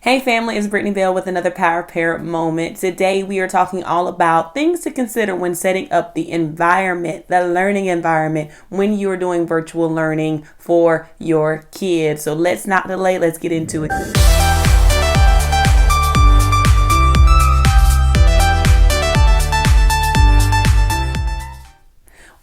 Hey family, it's Brittany Bell with another Power Parent moment. Today we are talking all about things to consider when setting up the environment, the learning environment, when you are doing virtual learning for your kids. So let's not delay, let's get into it.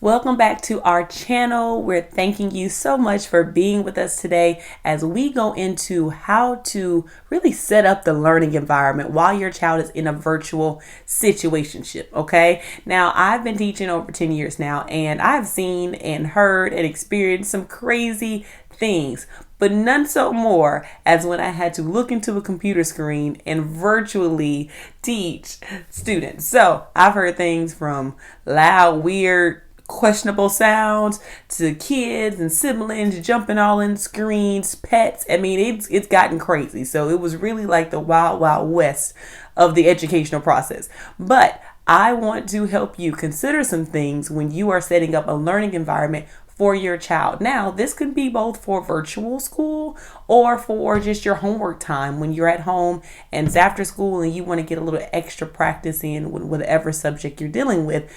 Welcome back to our channel. We're thanking you so much for being with us today as we go into how to really set up the learning environment while your child is in a virtual situationship. Okay. Now, I've been teaching over 10 years now, and I've seen and heard and experienced some crazy things, but none so more as when I had to look into a computer screen and virtually teach students. So I've heard things from loud, weird, questionable sounds to kids and siblings jumping all in screens, pets. I mean, it's gotten crazy. So it was really like the wild west of the educational process. But I want to help you consider some things when you are setting up a learning environment for your child. Now, this could be both for virtual school or for just your homework time when you're at home and it's after school and you want to get a little extra practice in with whatever subject you're dealing with.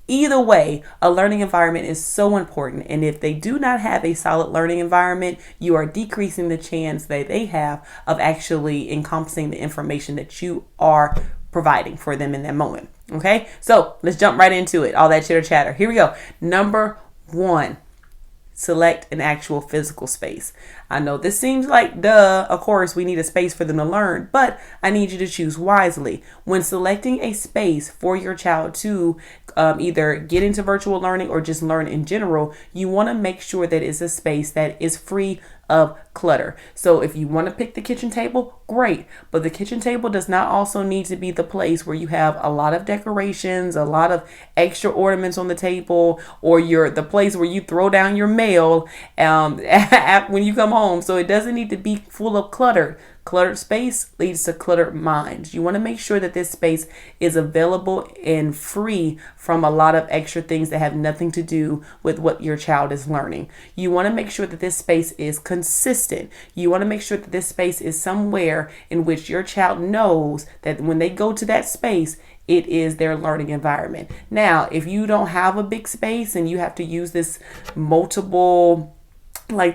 Either way, a learning environment is so important. And if they do not have a solid learning environment, you are decreasing the chance that they have of actually encompassing the information that you are providing for them in that moment. Okay, so let's jump right into it. All that chitter chatter. Here we go. Number one. Select an actual physical space. I know this seems like duh, of course we need a space for them to learn, but I need you to choose wisely. When selecting a space for your child to either get into virtual learning or just learn in general, you want to make sure that it's a space that is free of clutter. So if you want to pick the kitchen table, great. But the kitchen table does not also need to be the place where you have a lot of decorations, a lot of extra ornaments on the table, or the place where you throw down your mail when you come home. So it doesn't need to be full of clutter. Cluttered space leads to cluttered minds. You want to make sure that this space is available and free from a lot of extra things that have nothing to do with what your child is learning. You want to make sure that this space is consistent. You want to make sure that this space is somewhere in which your child knows that when they go to that space, it is their learning environment. Now, if you don't have a big space and you have to use this multiple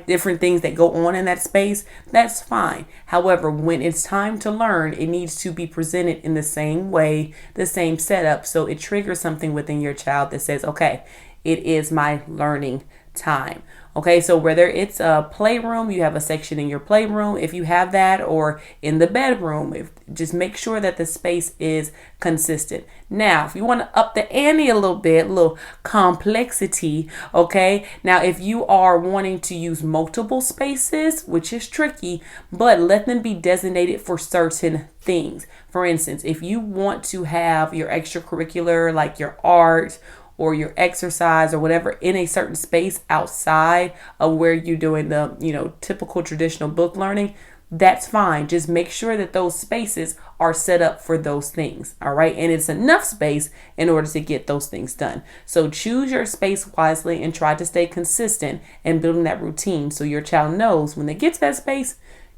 different things that go on in that space, that's fine. However, when it's time to learn, it needs to be presented in the same way, the same setup, so it triggers something within your child that says, okay, it is my learning time. Okay, so whether it's a playroom, you have a section in your playroom, if you have that, or in the bedroom, just make sure that the space is consistent. Now, if you want to up the ante a little bit, a little complexity, okay? Now, if you are wanting to use multiple spaces, which is tricky, but let them be designated for certain things. For instance, if you want to have your extracurricular, like your art, or your exercise or whatever in a certain space outside of where you're doing the, typical traditional book learning, that's fine. Just make sure that those spaces are set up for those things. All right. And it's enough space in order to get those things done. So choose your space wisely and try to stay consistent in building that routine so your child knows when they get to that space,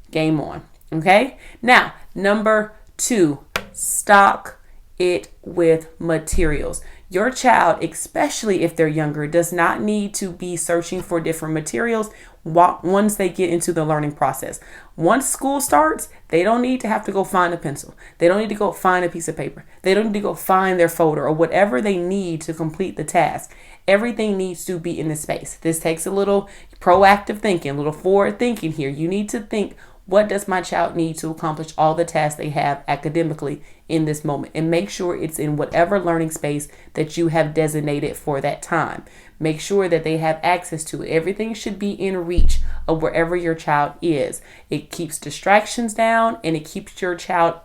game on. Okay. Now, number two, stock it with materials. Your child, especially if they're younger, does not need to be searching for different materials once they get into the learning process. Once school starts, they don't need to have to go find a pencil. They don't need to go find a piece of paper. They don't need to go find their folder or whatever they need to complete the task. Everything needs to be in the space. This takes a little proactive thinking, a little forward thinking here. You need to think, what does my child need to accomplish all the tasks they have academically in this moment? And make sure it's in whatever learning space that you have designated for that time. Make sure that they have access to it. Everything should be in reach of wherever your child is. It keeps distractions down and it keeps your child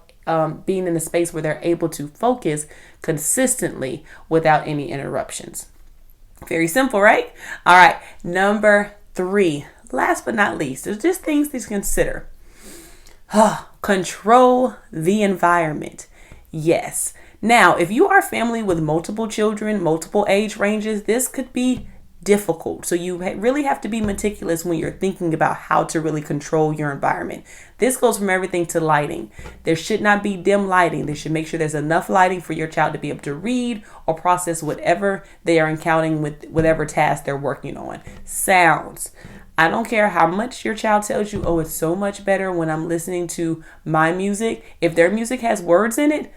being in a space where they're able to focus consistently without any interruptions. Very simple, right? All right. Number three. Last but not least, there's just things to consider. Control the environment. Yes. Now, if you are a family with multiple children, multiple age ranges, this could be difficult. So you really have to be meticulous when you're thinking about how to really control your environment. This goes from everything to lighting. There should not be dim lighting. They should make sure there's enough lighting for your child to be able to read or process whatever they are encountering with whatever task they're working on. Sounds. I don't care how much your child tells you, oh, it's so much better when I'm listening to my music. If their music has words in it,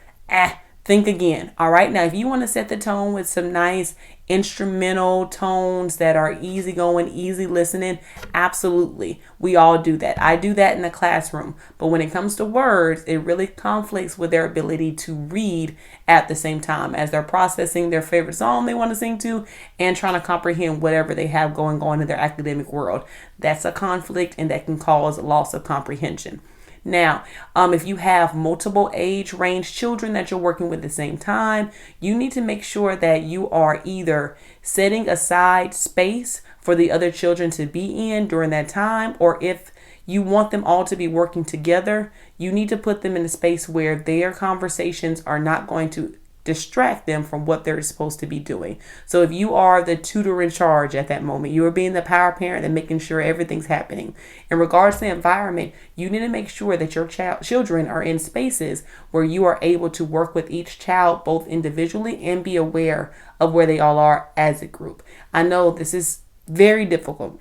think again. All right. Now, if you want to set the tone with some nice instrumental tones that are easy going, easy listening, absolutely. We all do that. I do that in the classroom. But when it comes to words, it really conflicts with their ability to read at the same time as they're processing their favorite song they want to sing to and trying to comprehend whatever they have going on in their academic world. That's a conflict, and that can cause loss of comprehension. Now, if you have multiple age range children that you're working with at the same time, you need to make sure that you are either setting aside space for the other children to be in during that time, or if you want them all to be working together, you need to put them in a space where their conversations are not going to distract them from what they're supposed to be doing. So if you are the tutor in charge at that moment, you are being the power parent and making sure everything's happening. In regards to the environment, you need to make sure that your children are in spaces where you are able to work with each child both individually and be aware of where they all are as a group. I know this is very difficult.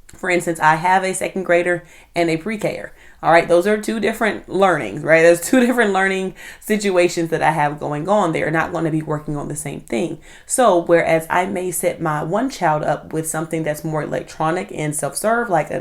For instance, I have a second grader and a pre-Ker. All right, those are two different learnings, right? There's two different learning situations that I have going on. They are not going to be working on the same thing. So whereas I may set my one child up with something that's more electronic and self-serve, like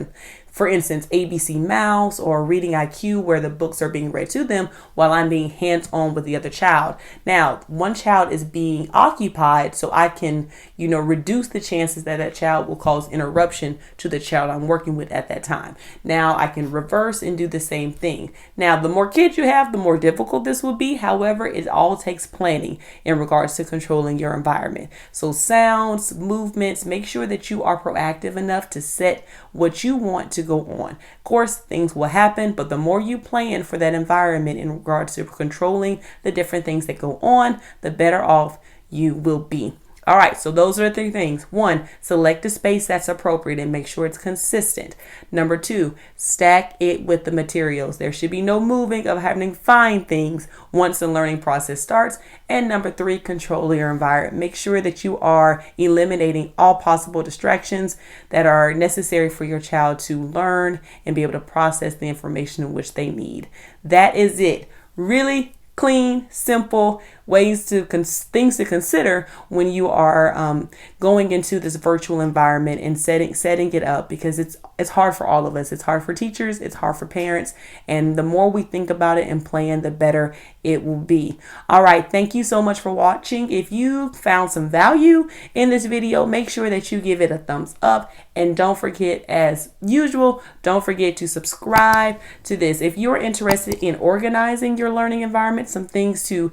for instance, ABC Mouse or Reading IQ, where the books are being read to them while I'm being hands-on with the other child. Now, one child is being occupied, so I can, reduce the chances that that child will cause interruption to the child I'm working with at that time. Now, I can reverse and do the same thing. Now, the more kids you have, the more difficult this will be. However, it all takes planning in regards to controlling your environment. So sounds, movements, make sure that you are proactive enough to set what you want to go on. Of course, things will happen, but the more you plan for that environment in regards to controlling the different things that go on, the better off you will be. All right, so those are the 3 things. 1, select a space that's appropriate and make sure it's consistent. Number 2, stack it with the materials. There should be no moving of having to find things once the learning process starts. And number 3, control your environment. Make sure that you are eliminating all possible distractions that are necessary for your child to learn and be able to process the information in which they need. That is it. Really clean, simple ways to things to consider when you are going into this virtual environment and setting it up, because it's hard for all of us. It's hard for teachers, it's hard for parents, and the more we think about it and plan, the better it will be. All right, thank you so much for watching. If you found some value in this video, make sure that you give it a thumbs up, and don't forget, as usual, don't forget to subscribe to this. If you're interested in organizing your learning environment, some things to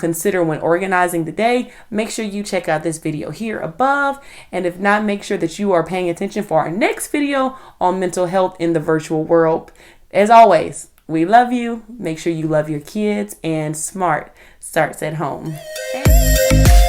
consider when organizing the day, make sure you check out this video here above. And if not, make sure that you are paying attention for our next video on mental health in the virtual world. As always, we love you. Make sure you love your kids, and smart starts at home. Okay?